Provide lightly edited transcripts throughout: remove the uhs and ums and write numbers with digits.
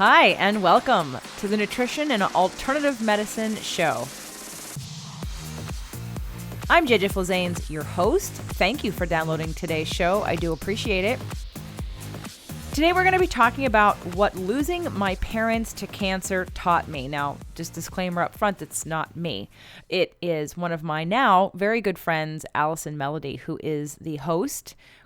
Hi, and welcome to the Nutrition and Alternative Medicine Show. I'm JJ Flazanes, your host. Thank you for downloading today's show. I do appreciate it. Today we're going to be talking about what losing my parents to cancer taught me. Now, just disclaimer up front, it's not me. It is one of my now very good friends, Allison Melody, who is the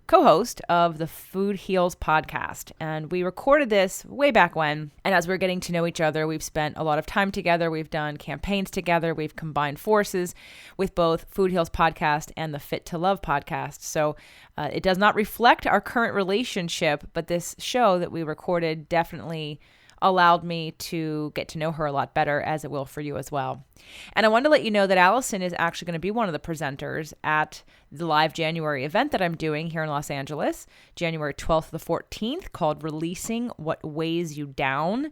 co-host of the Food Heals podcast. And we recorded this way back when. And as we're getting to know each other, we've spent a lot of time together. We've done campaigns together. We've combined forces with both Food Heals podcast and the Fit to Love podcast. So it does not reflect our current relationship, but this show that we recorded definitely allowed me to get to know her a lot better, as it will for you as well. And I wanted to let you know that Allison is actually going to be one of the presenters at the live January event that I'm doing here in Los Angeles, January 12th to the 14th, called Releasing What Weighs You Down.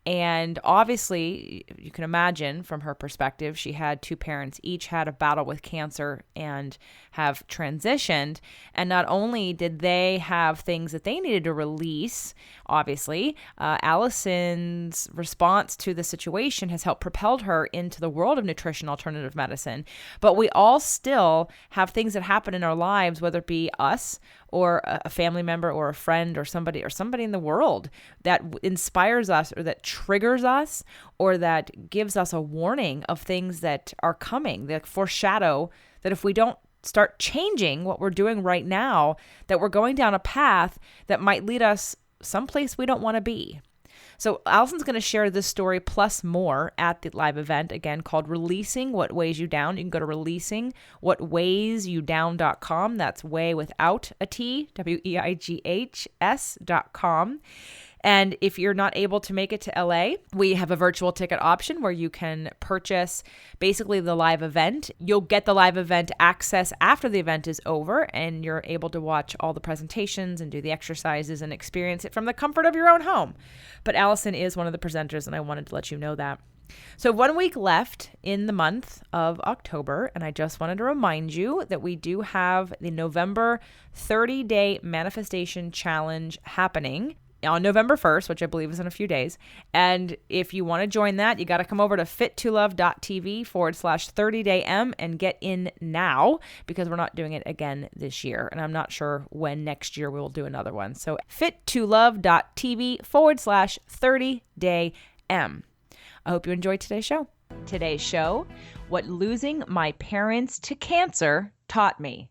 And obviously, you can imagine from her perspective, she had two parents, each had a battle with cancer and have transitioned. And not only did they have things that they needed to release, obviously, Allison's response to the situation has helped propel her into the world of nutrition alternative medicine. But we all still have things that happen in our lives, whether it be us or a family member or a friend or somebody in the world that inspires us or that triggers us or that gives us a warning of things that are coming, that foreshadow that if we don't start changing what we're doing right now, that we're going down a path that might lead us someplace we don't want to be. So Allison's going to share this story plus more at the live event, again, called Releasing What Weighs You Down. You can go to releasingwhatweighsyoudown.com. That's weigh without a T, WEIGHS.com. And if you're not able to make it to LA, we have a virtual ticket option where you can purchase basically the live event. You'll get the live event access after the event is over, and you're able to watch all the presentations and do the exercises and experience it from the comfort of your own home. But Allison is one of the presenters, and I wanted to let you know that. So 1 week left in the month of October, and I just wanted to remind you that we do have the November 30-day manifestation challenge happening on November 1st, which I believe is in a few days. And if you want to join that, you got to come over to fittolove.tv/30dayM and get in now, because we're not doing it again this year. And I'm not sure when next year we will do another one. So fittolove.tv/30dayM. I hope you enjoyed today's show. Today's show, what losing my parents to cancer taught me.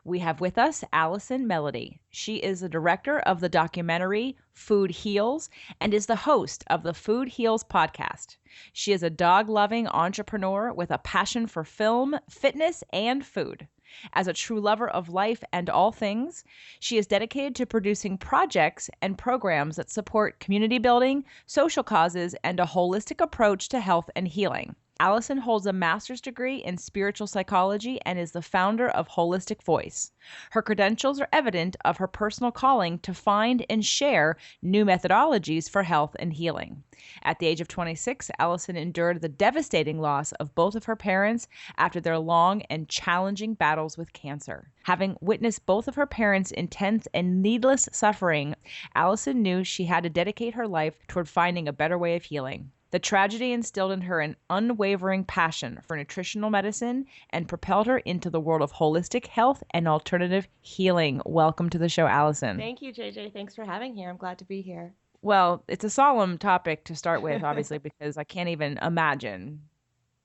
We have with us Allison Melody. She is the director of the documentary Food Heals and is the host of the Food Heals podcast. She is a dog-loving entrepreneur with a passion for film, fitness, and food. As a true lover of life and all things, she is dedicated to producing projects and programs that support community building, social causes, and a holistic approach to health and healing. Allison holds a master's degree in spiritual psychology and is the founder of Holistic Voice. Her credentials are evident of her personal calling to find and share new methodologies for health and healing. At the age of 26, Allison endured the devastating loss of both of her parents after their long and challenging battles with cancer. Having witnessed both of her parents' intense and needless suffering, Allison knew she had to dedicate her life toward finding a better way of healing. The tragedy instilled in her an unwavering passion for nutritional medicine and propelled her into the world of holistic health and alternative healing. Welcome to the show, Allison. Thank you, JJ. Thanks for having me. I'm glad to be here. Well, it's a solemn topic to start with, obviously, because I can't even imagine.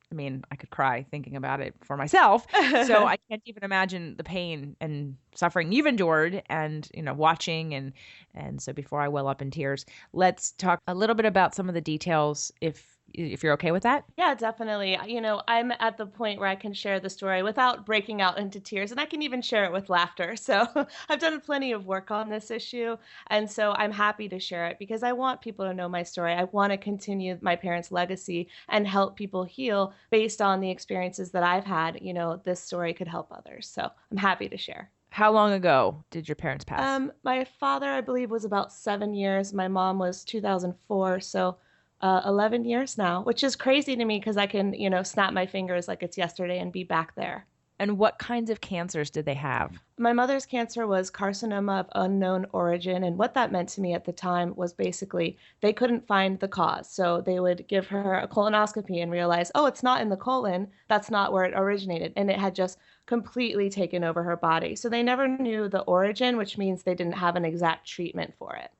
I mean, I could cry thinking about it for myself. So I can't even imagine the pain and suffering you've endured and, watching. And so before I well up in tears, let's talk a little bit about some of the details, if you're okay with that. Yeah, definitely. I'm at the point where I can share the story without breaking out into tears, and I can even share it with laughter. So I've done plenty of work on this issue. And so I'm happy to share it because I want people to know my story. I want to continue my parents' legacy and help people heal based on the experiences that I've had. This story could help others. So I'm happy to share. How long ago did your parents pass? My father, I believe, was about 7 years. My mom was 2004. So 11 years now, which is crazy to me because I can, snap my fingers like it's yesterday and be back there. And what kinds of cancers did they have? My mother's cancer was carcinoma of unknown origin. And what that meant to me at the time was basically they couldn't find the cause. So they would give her a colonoscopy and realize, oh, it's not in the colon. That's not where it originated. And it had just completely taken over her body. So they never knew the origin, which means they didn't have an exact treatment for it.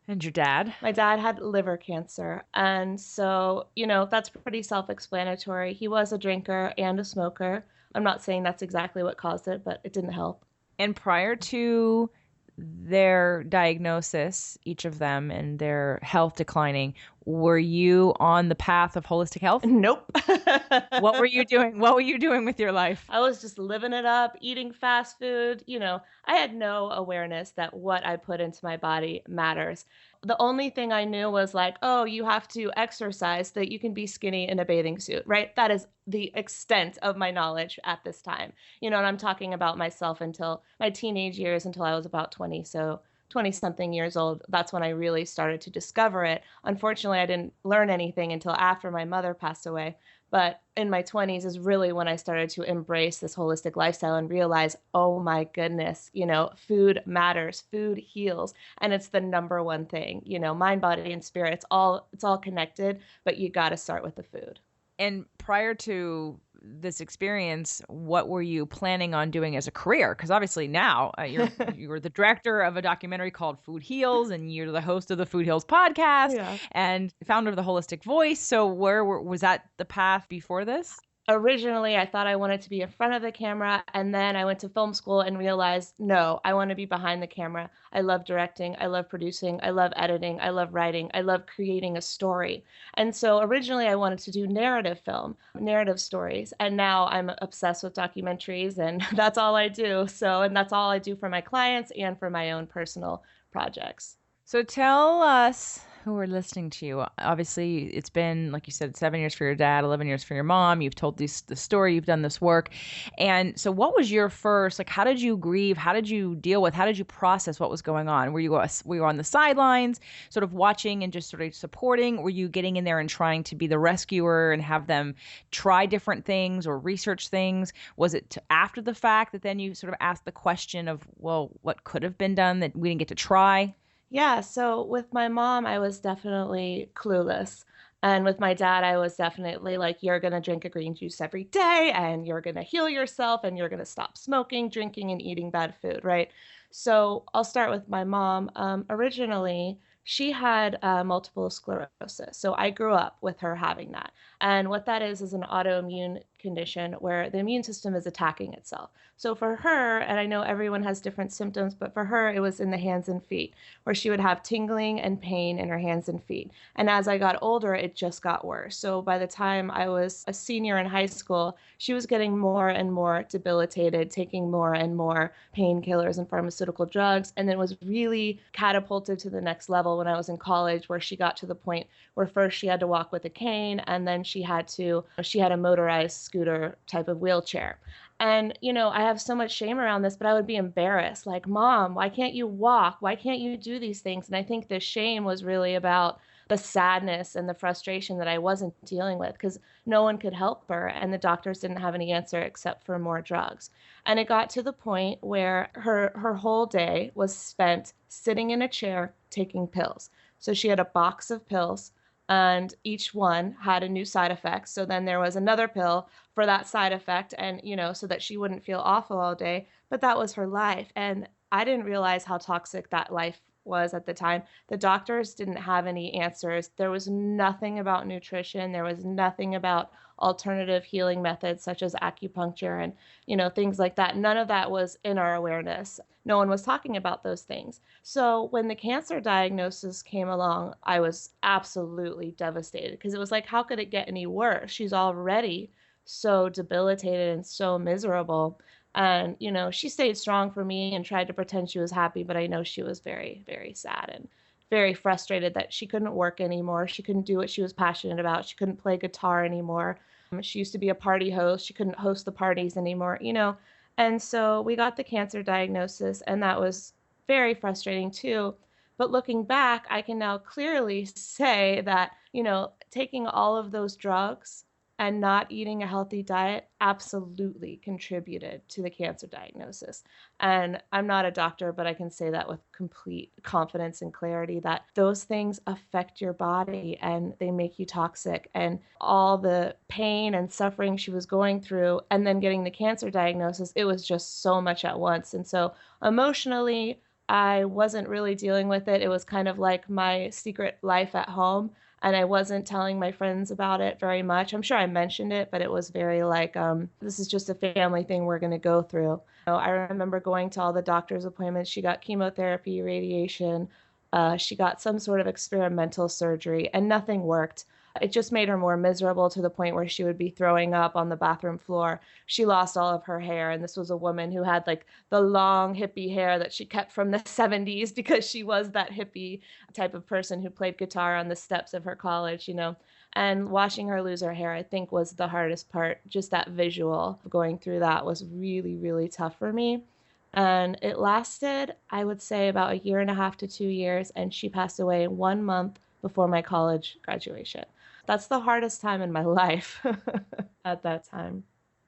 And your dad? My dad had liver cancer. And so, that's pretty self explanatory. He was a drinker and a smoker. I'm not saying that's exactly what caused it, but it didn't help. And prior to their diagnosis, each of them, and their health declining, were you on the path of holistic health? Nope. What were you doing? What were you doing with your life? I was just living it up, eating fast food. I had no awareness that what I put into my body matters. The only thing I knew was like, oh, you have to exercise so that you can be skinny in a bathing suit, right? That is the extent of my knowledge at this time. And I'm talking about myself until my teenage years, until I was about 20. So 20 something years old, that's when I really started to discover it. Unfortunately, I didn't learn anything until after my mother passed away. But in my 20s is really when I started to embrace this holistic lifestyle and realize, oh my goodness, food matters, food heals, and it's the number one thing, mind, body, and spirit. It's all connected, but you got to start with the food. And prior to this experience, what were you planning on doing as a career? Because obviously now you're the director of a documentary called Food Heals, and you're the host of the Food Heals podcast, Yeah. and founder of the Holistic Voice. So was that the path before this? Originally, I thought I wanted to be in front of the camera, and then I went to film school and realized, no, I want to be behind the camera. I love directing, I love producing, I love editing, I love writing, I love creating a story. And so originally I wanted to do narrative film, narrative stories, and now I'm obsessed with documentaries, and that's all I do. And that's all I do for my clients and for my own personal projects. So tell us who are listening to you. Obviously, it's been, like you said, 7 years for your dad, 11 years for your mom. You've told the story, you've done this work. And so what was your first, how did you grieve? How did you deal with, how did you process what was going on? Were you on the sidelines, sort of watching and just sort of supporting? Were you getting in there and trying to be the rescuer and have them try different things or research things? Was it after the fact that then you sort of asked the question of, well, what could have been done that we didn't get to try? Yeah, so with my mom, I was definitely clueless. And with my dad, I was definitely like, you're going to drink a green juice every day and you're going to heal yourself and you're going to stop smoking, drinking, and eating bad food, right? So I'll start with my mom. Originally, she had multiple sclerosis. So I grew up with her having that. And what that is an autoimmune condition where the immune system is attacking itself. So for her, and I know everyone has different symptoms, but for her, it was in the hands and feet, where she would have tingling and pain in her hands and feet. And as I got older, it just got worse. So by the time I was a senior in high school, she was getting more and more debilitated, taking more and more painkillers and pharmaceutical drugs, and then was really catapulted to the next level when I was in college, where she got to the point where first she had to walk with a cane, and then she had a motorized scooter type of wheelchair. And, I have so much shame around this, but I would be embarrassed. Like, Mom, why can't you walk? Why can't you do these things? And I think the shame was really about the sadness and the frustration that I wasn't dealing with because no one could help her. And the doctors didn't have any answer except for more drugs. And it got to the point where her whole day was spent sitting in a chair taking pills. So she had a box of pills, and each one had a new side effect. So then there was another pill for that side effect, and so that she wouldn't feel awful all day. But that was her life. And I didn't realize how toxic that life was at the time. The doctors didn't have any answers. There was nothing about nutrition. There was nothing about alternative healing methods such as acupuncture and, things like that. None of that was in our awareness. No one was talking about those things. So when the cancer diagnosis came along, I was absolutely devastated because it was like, how could it get any worse? She's already so debilitated and so miserable. And, she stayed strong for me and tried to pretend she was happy, but I know she was very, very sad and very frustrated that she couldn't work anymore. She couldn't do what she was passionate about. She couldn't play guitar anymore. She used to be a party host. She couldn't host the parties anymore. And so we got the cancer diagnosis, and that was very frustrating too. But looking back, I can now clearly say that, taking all of those drugs and not eating a healthy diet absolutely contributed to the cancer diagnosis. And I'm not a doctor, but I can say that with complete confidence and clarity that those things affect your body and they make you toxic. And all the pain and suffering she was going through, and then getting the cancer diagnosis, it was just so much at once. And so emotionally, I wasn't really dealing with it. It was kind of like my secret life at home, and I wasn't telling my friends about it very much. I'm sure I mentioned it, but it was very like, this is just a family thing we're going to go through. I remember going to all the doctor's appointments. She got chemotherapy, radiation. She got some sort of experimental surgery, and nothing worked. It just made her more miserable to the point where she would be throwing up on the bathroom floor. She lost all of her hair, and this was a woman who had like the long hippie hair that she kept from the 70s because she was that hippie type of person who played guitar on the steps of her college. And watching her lose her hair, I think, was the hardest part. Just that visual of going through that was really, really tough for me. And it lasted, I would say, about a year and a half to 2 years. And she passed away 1 month before my college graduation. That's the hardest time in my life at that time.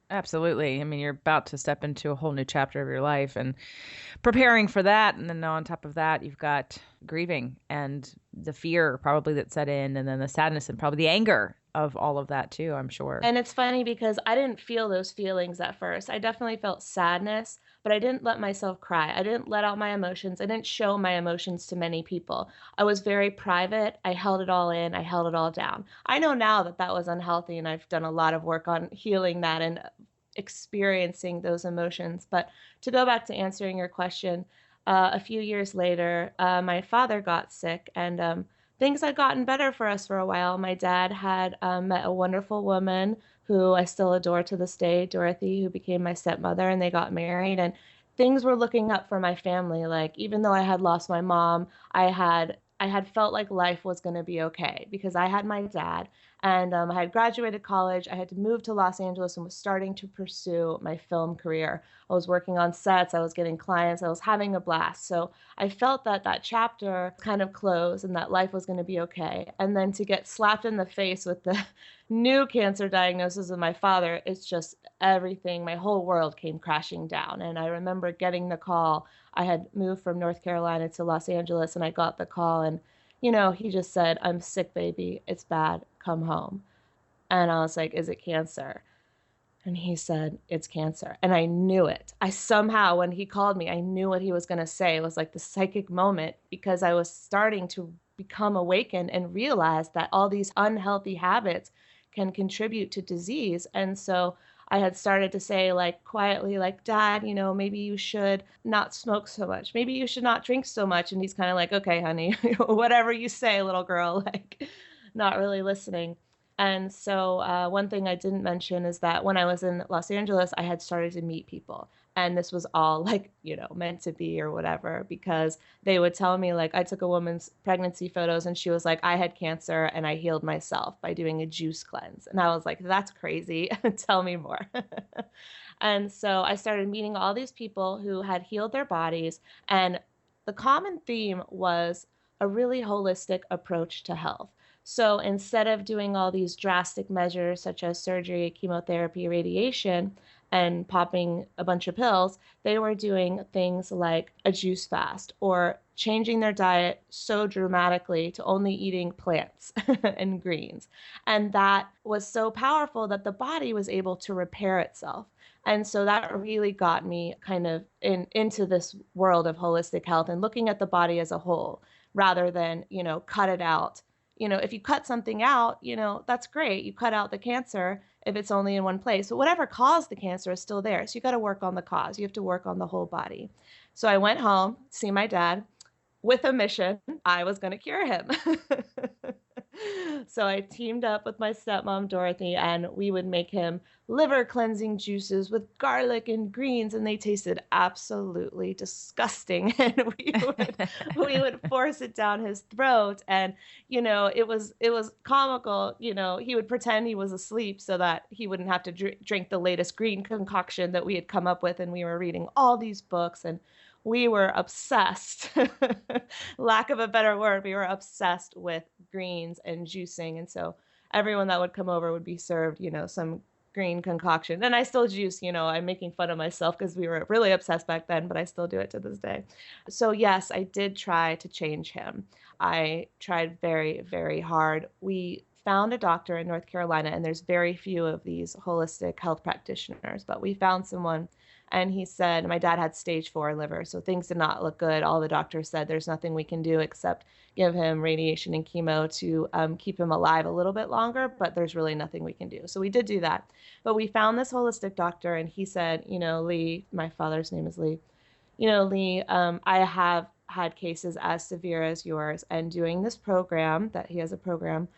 Absolutely. I mean, you're about to step into a whole new chapter of your life and preparing for that. And then on top of that, you've got grieving and the fear probably that set in, and then the sadness and probably the anger of all of that too, I'm sure. And it's funny because I didn't feel those feelings at first. I definitely felt sadness, but I didn't let myself cry. I didn't let out my emotions. I didn't show my emotions to many people. I was very private. I held it all in. I held it all down. I know now that that was unhealthy, and I've done a lot of work on healing that and experiencing those emotions. But to go back to answering your question, a few years later, my father got sick, and things had gotten better for us for a while. My dad had met a wonderful woman who I still adore to this day, Dorothy, who became my stepmother, and they got married. And things were looking up for my family. Like, even though I had lost my mom, I had felt like life was going to be okay because I had my dad, and I had graduated college. I had to move to Los Angeles and was starting to pursue my film career. I was working on sets, I was getting clients, I was having a blast. So I felt that that chapter kind of closed and that life was going to be okay. And then to get slapped in the face with the new cancer diagnosis of my father, it's just everything, my whole world came crashing down. And I remember getting the call. I had moved from North Carolina to Los Angeles, and I got the call, and he just said, "I'm sick, baby. It's bad. Come home." And I was like, "Is it cancer?" And he said, "It's cancer." And I knew it. I somehow, when he called me, I knew what he was going to say. It was like the psychic moment because I was starting to become awakened and realize that all these unhealthy habits can contribute to disease. And so I had started to say, like, quietly, like, "Dad, maybe you should not smoke so much. Maybe you should not drink so much." And he's kind of like, "Okay, honey, whatever you say, little girl," like, not really listening. And so, one thing I didn't mention is that when I was in Los Angeles, I had started to meet people. And this was all like, meant to be or whatever, because they would tell me, like, I took a woman's pregnancy photos and she was like, "I had cancer and I healed myself by doing a juice cleanse." And I was like, "That's crazy. Tell me more." And so I started meeting all these people who had healed their bodies. And the common theme was a really holistic approach to health. So instead of doing all these drastic measures such as surgery, chemotherapy, radiation, and popping a bunch of pills, they were doing things like a juice fast or changing their diet so dramatically to only eating plants and greens. And that was so powerful that the body was able to repair itself. And so that really got me kind of into this world of holistic health and looking at the body as a whole rather than, cut it out. If you cut something out, that's great. You cut out the cancer if it's only in one place. But whatever caused the cancer is still there. So you got to work on the cause. You have to work on the whole body. So I went home, see my dad with a mission. I was going to cure him. So I teamed up with my stepmom, Dorothy, and we would make him liver cleansing juices with garlic and greens, and they tasted absolutely disgusting. And we would force it down his throat, and it was comical. He would pretend he was asleep so that he wouldn't have to drink the latest green concoction that we had come up with, and we were reading all these books, and we were obsessed. Lack of a better word, we were obsessed with greens and juicing. And so everyone that would come over would be served, some green concoction. And I still juice, I'm making fun of myself because we were really obsessed back then, but I still do it to this day. So, yes, I did try to change him. I tried very, very hard. We found a doctor in North Carolina, and there's very few of these holistic health practitioners, but we found someone. And he said, my dad had stage 4 liver, so things did not look good. All the doctors said there's nothing we can do except give him radiation and chemo to keep him alive a little bit longer, but there's really nothing we can do. So we did do that. But we found this holistic doctor, and he said, Lee, my father's name is Lee, Lee, I have had cases as severe as yours, and doing this program, that he has a program,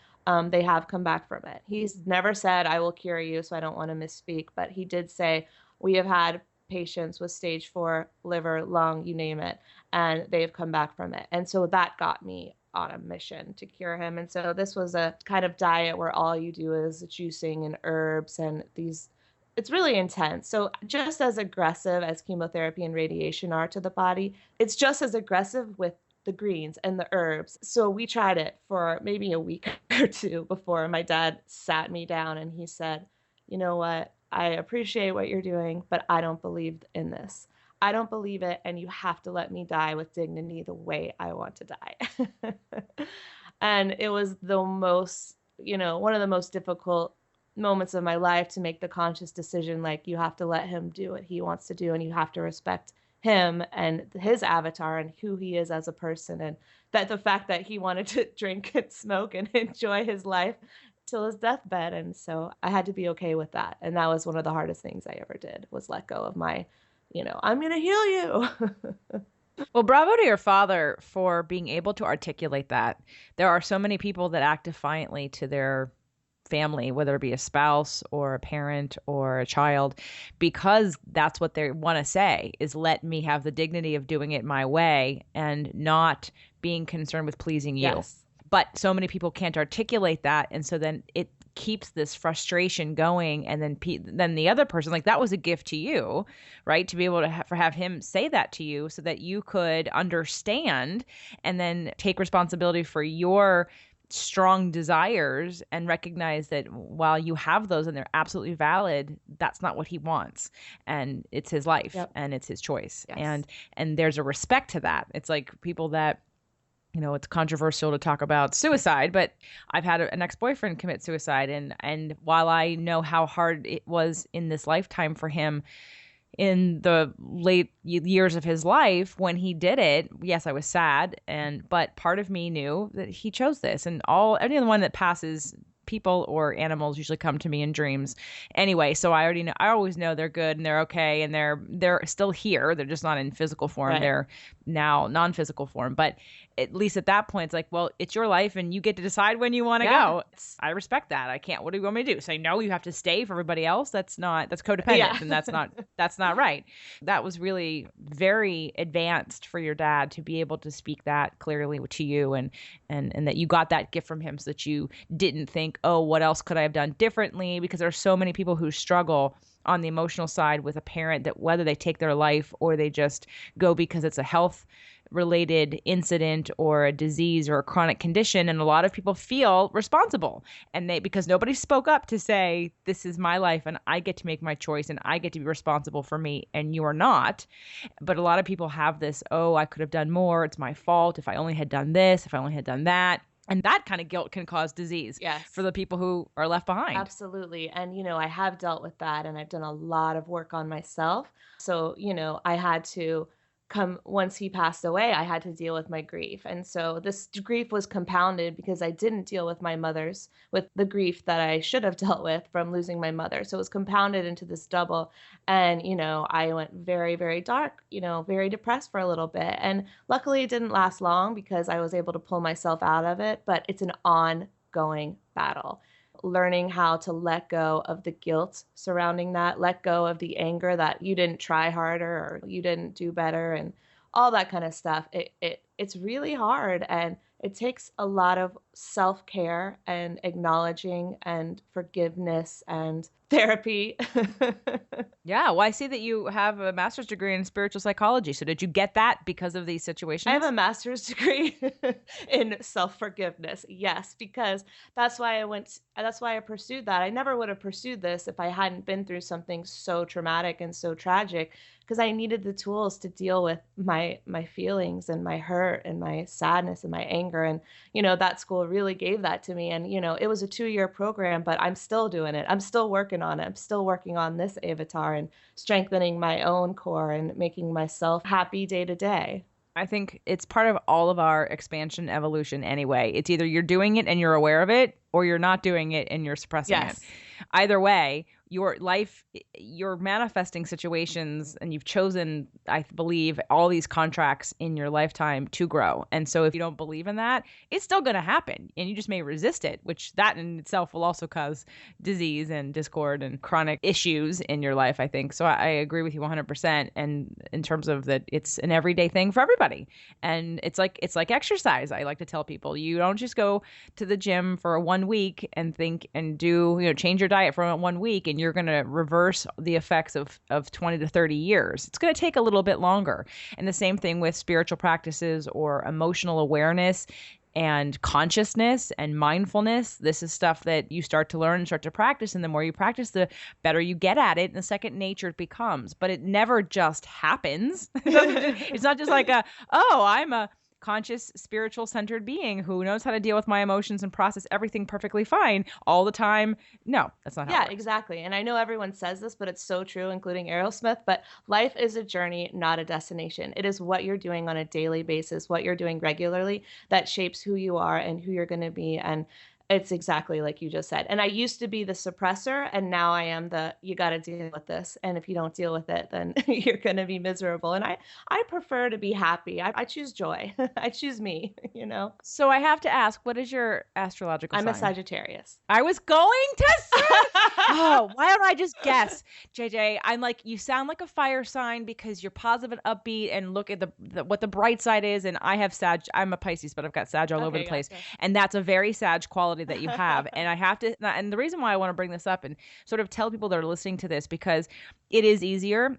they have come back from it. He's never said, I will cure you, so I don't want to misspeak, but he did say, we have had patients with stage 4 liver, lung, you name it, and they've come back from it. And so that got me on a mission to cure him. And so this was a kind of diet where all you do is juicing and herbs and these, it's really intense. So just as aggressive as chemotherapy and radiation are to the body, it's just as aggressive with the greens and the herbs. So we tried it for maybe a week or two before my dad sat me down and he said, you know what? I appreciate what you're doing, but I don't believe in this. I don't believe it, and you have to let me die with dignity the way I want to die. And it was the most, one of the most difficult moments of my life to make the conscious decision, like, you have to let him do what he wants to do, and you have to respect him and his avatar and who he is as a person, and that the fact that he wanted to drink and smoke and enjoy his life till his deathbed. And so I had to be okay with that. And that was one of the hardest things I ever did, was let go of my, I'm going to heal you. Well, bravo to your father for being able to articulate that. There are so many people that act defiantly to their family, whether it be a spouse or a parent or a child, because that's what they want to say is, let me have the dignity of doing it my way and not being concerned with pleasing you. Yes. But so many people can't articulate that. And so then it keeps this frustration going. And then the other person, like, that was a gift to you, right? To be able to have him say that to you so that you could understand and then take responsibility for your strong desires and recognize that while you have those and they're absolutely valid, that's not what he wants. And it's his life. Yep. And it's his choice. Yes. And there's a respect to that. It's like people that, it's controversial to talk about suicide, but I've had an ex-boyfriend commit suicide. And while I know how hard it was in this lifetime for him in the late years of his life, when he did it, yes, I was sad. But part of me knew that he chose this, and anyone that passes, people or animals usually come to me in dreams anyway. So I always know they're good and they're okay. And they're still here. They're just not in physical form. Right. They're now non-physical form. But at least at that point, it's like, well, it's your life and you get to decide when you want to go. I respect that. I can't. What do you want me to do? Say, no, you have to stay for everybody else? That's codependent. Yeah. And that's not right. That was really very advanced for your dad to be able to speak that clearly to you, and that you got that gift from him so that you didn't think, oh, what else could I have done differently? Because there are so many people who struggle on the emotional side with a parent, that whether they take their life or they just go because it's a health related incident or a disease or a chronic condition. And a lot of people feel responsible, and because nobody spoke up to say, this is my life and I get to make my choice and I get to be responsible for me, and you are not. But a lot of people have this, oh, I could have done more. It's my fault. If I only had done this, if I only had done that. And that kind of guilt can cause disease. Yes. For the people who are left behind. Absolutely. And, I have dealt with that, and I've done a lot of work on myself. So, I had to once he passed away, I had to deal with my grief. And so this grief was compounded because I didn't deal with with the grief that I should have dealt with from losing my mother. So it was compounded into this double. And, I went very, very dark, very depressed for a little bit. And luckily it didn't last long because I was able to pull myself out of it. But it's an ongoing battle. Learning how to let go of the guilt surrounding that, let go of the anger that you didn't try harder or you didn't do better, and all that kind of stuff. It's really hard, and it takes a lot of self-care and acknowledging and forgiveness and therapy. Yeah, well, I see that you have a master's degree in spiritual psychology. So did you get that because of these I have a situations? master's degree in self-forgiveness. Yes, because that's why I pursued that. I never would have pursued this if I hadn't been through something so traumatic and so tragic, because I needed the tools to deal with my feelings and my hurt and my sadness and my anger. And that school really gave that to me. And it was a 2-year program, but I'm still doing it. I'm still working on it. I'm still working on this avatar and strengthening my own core and making myself happy day to day. I think it's part of all of our expansion evolution anyway. It's either you're doing it and you're aware of it, or you're not doing it and you're suppressing it. Yes. Either way, your life, you're manifesting situations and you've chosen, I believe, all these contracts in your lifetime to grow. And so if you don't believe in that, it's still going to happen and you just may resist it, which that in itself will also cause disease and discord and chronic issues in your life, I think. So I agree with you 100%. And in terms of that, it's an everyday thing for everybody. And it's like exercise. I like to tell people, you don't just go to the gym for 1 week and think and do, change your diet for 1 week and you're going to reverse the effects of 20 to 30 years. It's going to take a little bit longer. And the same thing with spiritual practices or emotional awareness and consciousness and mindfulness. This is stuff that you start to learn and start to practice. And the more you practice, the better you get at it. And the second nature it becomes. But it never just happens. It's not just like I'm a conscious, spiritual centered being who knows how to deal with my emotions and process everything perfectly fine all the time. No, that's not how it Yeah, works. exactly. And I know everyone says this, but it's so true, including Aerosmith. But life is a journey, not a destination. It is what you're doing on a daily basis, what you're doing regularly that shapes who you are and who you're going to be. And it's exactly like you just said. And I used to be the suppressor, and now I am you got to deal with this. And if you don't deal with it, then you're going to be miserable. And I prefer to be happy. I choose joy. I choose me. So I have to ask, what is your astrological I'm a sign? Sagittarius. I was going to say, oh, why don't I just guess? JJ, I'm like, you sound like a fire sign because you're positive and upbeat and look at what the bright side is. And I have Sag, I'm a Pisces, but I've got Sag all over the place. Gotcha. And that's a very Sag quality that you have. And I have to, and the reason why I want to bring this up and sort of tell people that are listening to this, because it is easier.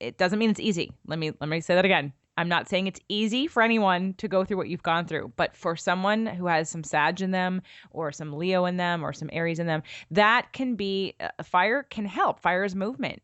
It doesn't mean it's easy. Let me say that again. I'm not saying it's easy for anyone to go through what you've gone through, but for someone who has some Sag in them or some Leo in them or some Aries in them, that can be, fire can help. Fire is movement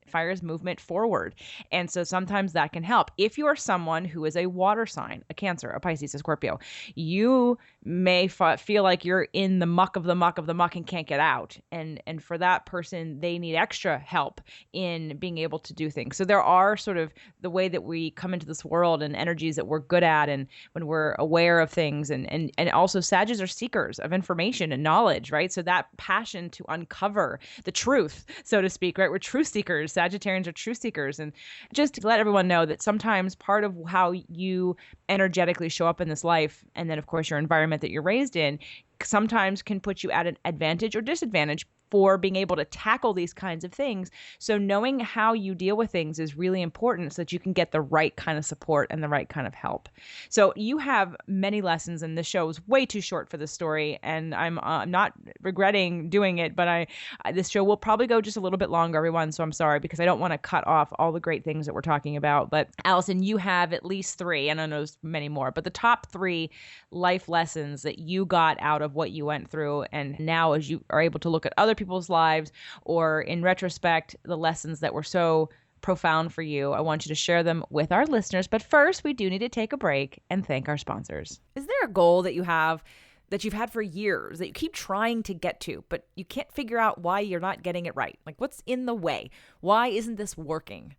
forward. And so sometimes that can help. If you are someone who is a water sign, a Cancer, a Pisces, a Scorpio, you may feel like you're in the muck of the muck of the muck and can't get out. And for that person, they need extra help in being able to do things. So there are sort of the way that we come into this world and energies that we're good at, and when we're aware of things, and also Sagittarius are seekers of information and knowledge, right? So that passion to uncover the truth, so to speak, right? We're truth seekers. Sagittarians are truth seekers. And just to let everyone know that sometimes part of how you energetically show up in this life, and then of course your environment that you're raised in, sometimes can put you at an advantage or disadvantage for being able to tackle these kinds of things. So knowing how you deal with things is really important so that you can get the right kind of support and the right kind of help. So you have many lessons, and this show is way too short for this story, and I'm not regretting doing it, but this show will probably go just a little bit longer, everyone, so I'm sorry, because I don't want to cut off all the great things that we're talking about. But Allison, you have at least 3, and I know there's many more, but the top 3 life lessons that you got out of what you went through, and now as you are able to look at other people's lives, or in retrospect, the lessons that were so profound for you, I want you to share them with our listeners. But first, we do need to take a break and thank our sponsors. Is there a goal that you have that you've had for years that you keep trying to get to, but you can't figure out why you're not getting it right? Like, what's in the way? Why isn't this working?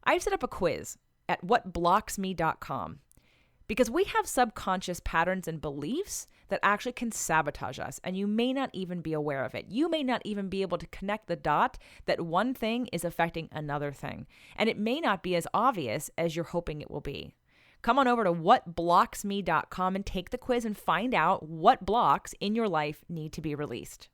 I've set up a quiz at whatblocksme.com. Because we have subconscious patterns and beliefs that actually can sabotage us, and you may not even be aware of it. You may not even be able to connect the dot that one thing is affecting another thing, and it may not be as obvious as you're hoping it will be. Come on over to whatblocksme.com and take the quiz and find out what blocks in your life need to be released.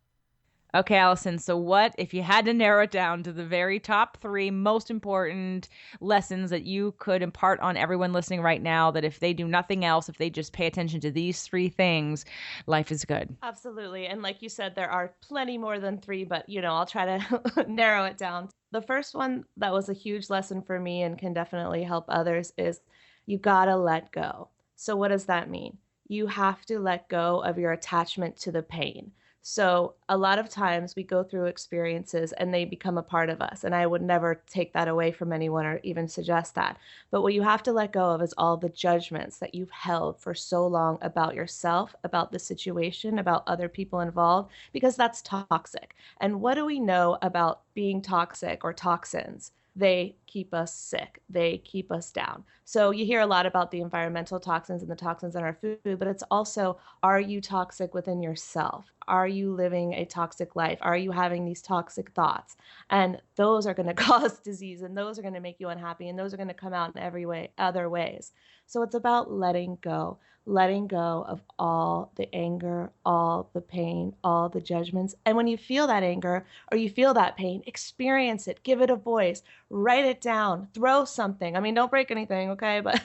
Okay, Allison. So, what if you had to narrow it down to the very top three most important lessons that you could impart on everyone listening right now? That if they do nothing else, if they just pay attention to these three things, life is good. Absolutely. And like you said, there are plenty more than three, but I'll try to narrow it down. The first one that was a huge lesson for me and can definitely help others is you gotta let go. So, what does that mean? You have to let go of your attachment to the pain. So, a lot of times we go through experiences and they become a part of us. And I would never take that away from anyone or even suggest that. But what you have to let go of is all the judgments that you've held for so long about yourself, about the situation, about other people involved, because that's toxic. And what do we know about being toxic or toxins? They keep us sick. They keep us down. So you hear a lot about the environmental toxins and the toxins in our food, but it's also, are you toxic within yourself? Are you living a toxic life? Are you having these toxic thoughts? And those are going to cause disease, and those are going to make you unhappy, and those are going to come out in every way, other ways. So it's about letting go of all the anger, all the pain, all the judgments. And when you feel that anger or you feel that pain, experience it, give it a voice, write it down, throw something. I mean, don't break anything, okay? But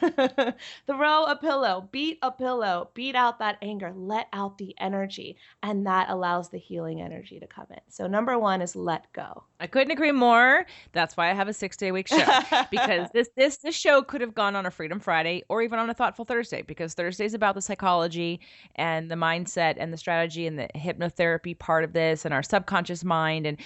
throw a pillow, beat out that anger, let out the energy. And that allows the healing energy to come in. So, number one is let go. I couldn't agree more. That's why I have a 6-day week show, because this show could have gone on a Freedom Friday or even on a Thoughtful Thursday, because Thursday is about the psychology and the mindset and the strategy and the hypnotherapy part of this and our subconscious mind. And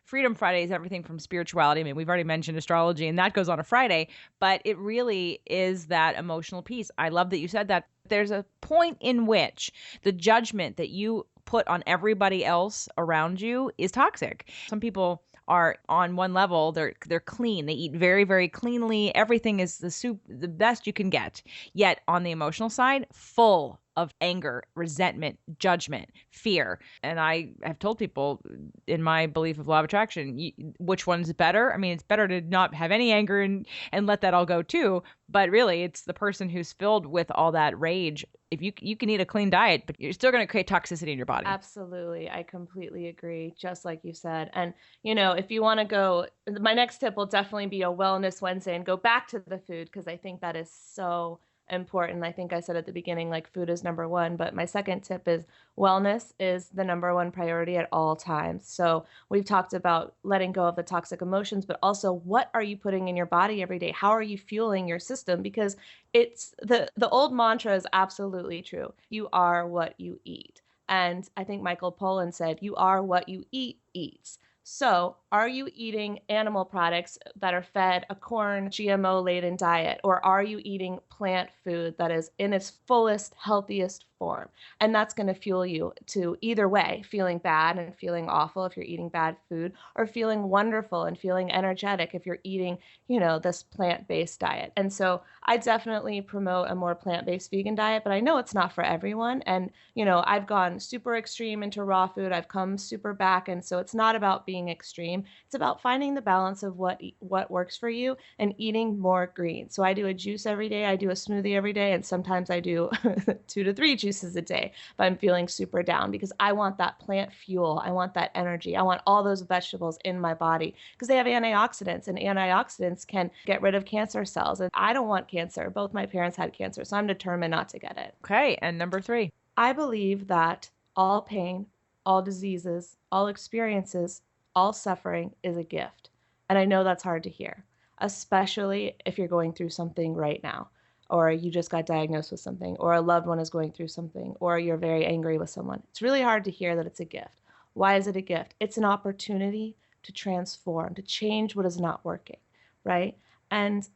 Freedom Friday is everything from spirituality. I mean, we've already mentioned astrology, and that goes on a Friday, but it really is that emotional piece. I love that you said that. There's a point in which the judgment that you put on everybody else around you is toxic. Some people are on one level, they're clean. They eat very, very cleanly. Everything is the best you can get. Yet on the emotional side, full of anger, resentment, judgment, fear. And I have told people, in my belief of law of attraction, which one's better? I mean, it's better to not have any anger and let that all go too. But really, it's the person who's filled with all that rage. If you can eat a clean diet, but you're still going to create toxicity in your body. Absolutely. I completely agree, just like you said. And, if you want to go, my next tip will definitely be a Wellness Wednesday and go back to the food, because I think that is so important. I think I said at the beginning, like, food is number one, but my second tip is wellness is the number one priority at all times. So we've talked about letting go of the toxic emotions, but also, what are you putting in your body every day? How are you fueling your system? Because it's the old mantra is absolutely true. You are what you eat. And I think Michael Pollan said, you are what you eat eats. So, are you eating animal products that are fed a corn GMO laden diet, or are you eating plant food that is in its fullest, healthiest form? And that's going to fuel you to either way, feeling bad and feeling awful if you're eating bad food, or feeling wonderful and feeling energetic if you're eating, this plant-based diet. And so I definitely promote a more plant-based vegan diet, but I know it's not for everyone. And, I've gone super extreme into raw food. I've come super back. And so it's not about being extreme. It's about finding the balance of what works for you and eating more green. So I do a juice every day. I do a smoothie every day. And sometimes I do 2 to 3 juices a day if I'm feeling super down, because I want that plant fuel. I want that energy. I want all those vegetables in my body because they have antioxidants, and antioxidants can get rid of cancer cells. And I don't want cancer. Both my parents had cancer, so I'm determined not to get it. Okay. And number three. I believe that all pain, all diseases, all experiences, all suffering is a gift. And I know that's hard to hear, especially if you're going through something right now, or you just got diagnosed with something, or a loved one is going through something, or you're very angry with someone. It's really hard to hear that it's a gift. Why is it a gift? It's an opportunity to transform, to change what is not working, right? And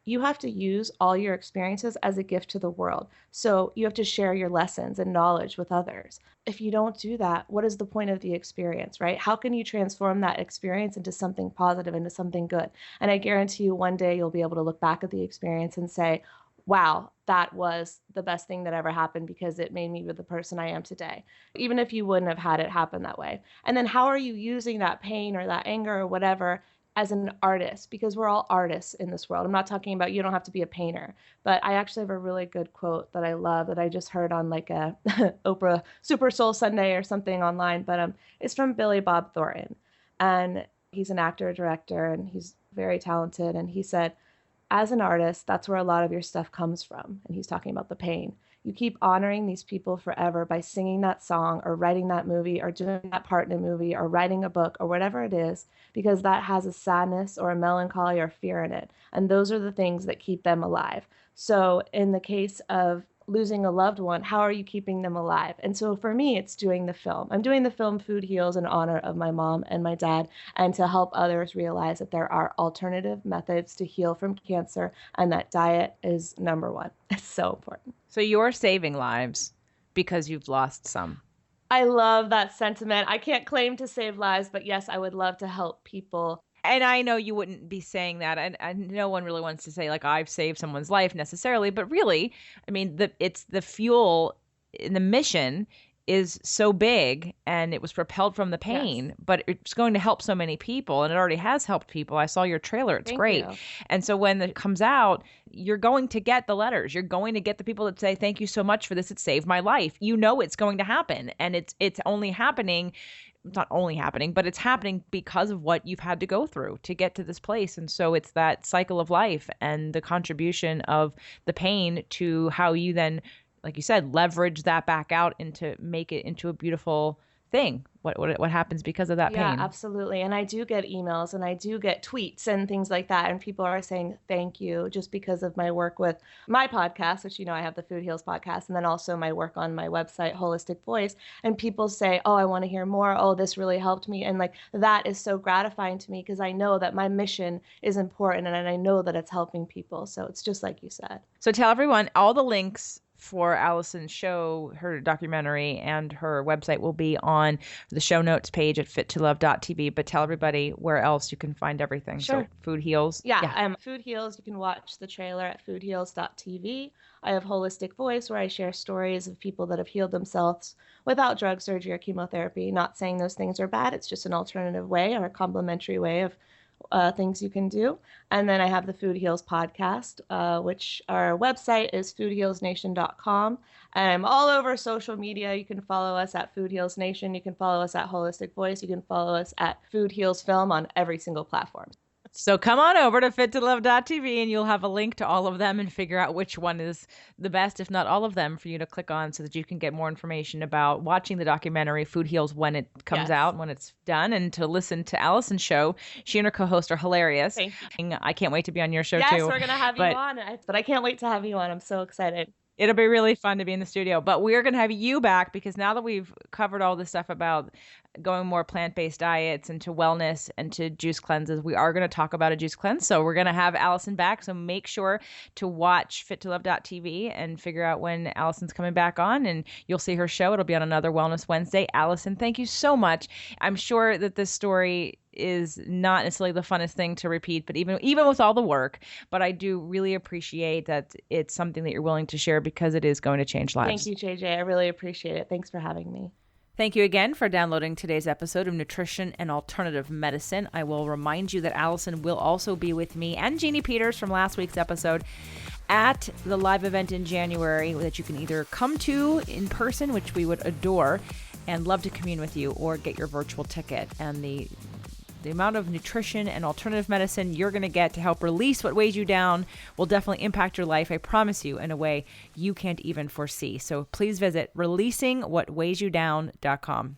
you have to use all your experiences as a gift to the world. So you have to share your lessons and knowledge with others. If you don't do that, what is the point of the experience, right? How can you transform that experience into something positive, into something good? And I guarantee you one day you'll be able to look back at the experience and say, wow, that was the best thing that ever happened because it made me the person I am today, even if you wouldn't have had it happen that way. And then how are you using that pain or that anger or whatever as an artist, because we're all artists in this world. I'm not talking about you don't have to be a painter, but I actually have a really good quote that I love that I just heard on like a Oprah Super Soul Sunday or something online, but it's from Billy Bob Thornton. And he's an actor, director, and he's very talented. And he said, as an artist, that's where a lot of your stuff comes from. And he's talking about the pain. You keep honoring these people forever by singing that song or writing that movie or doing that part in a movie or writing a book or whatever it is, because that has a sadness or a melancholy or fear in it. And those are the things that keep them alive. So in the case of losing a loved one, how are you keeping them alive? And so for me, it's doing the film. I'm doing the film Food Heals in honor of my mom and my dad, and to help others realize that there are alternative methods to heal from cancer, and that diet is number one. It's so important. So you're saving lives because you've lost some. I love that sentiment. I can't claim to save lives, but yes, I would love to help people. And I know you wouldn't be saying that, and no one really wants to say like I've saved someone's life necessarily, but really, I mean, it's the fuel in the mission is so big, and it was propelled from the pain, Yes. but it's going to help so many people, and it already has helped people. I saw your trailer; it's Thank great. you. And so when it comes out, you're going to get the letters. You're going to get the people that say, "Thank you so much for this. It saved my life." You know it's going to happen, and it's only happening. It's not only happening, but it's happening because of what you've had to go through to get to this place. And so it's that cycle of life and the contribution of the pain to how you then, like you said, leverage that back out and to make it into a beautiful thing. What happens because of that Yeah, pain. absolutely. And I do get emails and I do get tweets and things like that. And people are saying thank you just because of my work with my podcast, which, I have the Food Heals podcast, and then also my work on my website, Holistic Voice. And people say, oh, I want to hear more. Oh, this really helped me. And like that is so gratifying to me because I know that my mission is important and I know that it's helping people. So it's just like you said. So tell everyone all the links for Allison's show, her documentary, and her website will be on the show notes page at fittolove.tv. But tell everybody where else you can find everything. Sure. So Food Heals. Yeah. Food Heals. You can watch the trailer at foodheals.tv. I have Holistic Voice, where I share stories of people that have healed themselves without drug, surgery, or chemotherapy. Not saying those things are bad. It's just an alternative way or a complementary way of things you can do. And then I have the Food Heals podcast, which our website is foodhealsnation.com. And I'm all over social media. You can follow us at Food Heals Nation. You can follow us at Holistic Voice. You can follow us at Food Heals Film on every single platform. So come on over to fittolove.tv and you'll have a link to all of them and figure out which one is the best, if not all of them, for you to click on so that you can get more information about watching the documentary Food Heals when it comes out, when it's done, and to listen to Allison's show. She and her co-host are hilarious. Thank you. I can't wait to be on your show too. Yes, we're going to have you on. But I can't wait to have you on. I'm so excited. It'll be really fun to be in the studio, but we're going to have you back because now that we've covered all this stuff about going more plant-based diets and to wellness and to juice cleanses, we are going to talk about a juice cleanse. So we're going to have Allison back. So make sure to watch fittolove.tv and figure out when Allison's coming back on, and you'll see her show. It'll be on another Wellness Wednesday. Allison, thank you so much. I'm sure that this story is not necessarily the funnest thing to repeat, but even with all the work, but I do really appreciate that it's something that you're willing to share because it is going to change lives. Thank you, JJ. I really appreciate it. Thanks for having me. Thank you again for downloading today's episode of Nutrition and Alternative Medicine. I will remind you that Allison will also be with me and Jeannie Peters from last week's episode at the live event in January that you can either come to in person, which we would adore and love to commune with you, or get your virtual ticket. And the amount of nutrition and alternative medicine you're going to get to help release what weighs you down will definitely impact your life, I promise you, in a way you can't even foresee. So please visit releasingwhatweighsyoudown.com.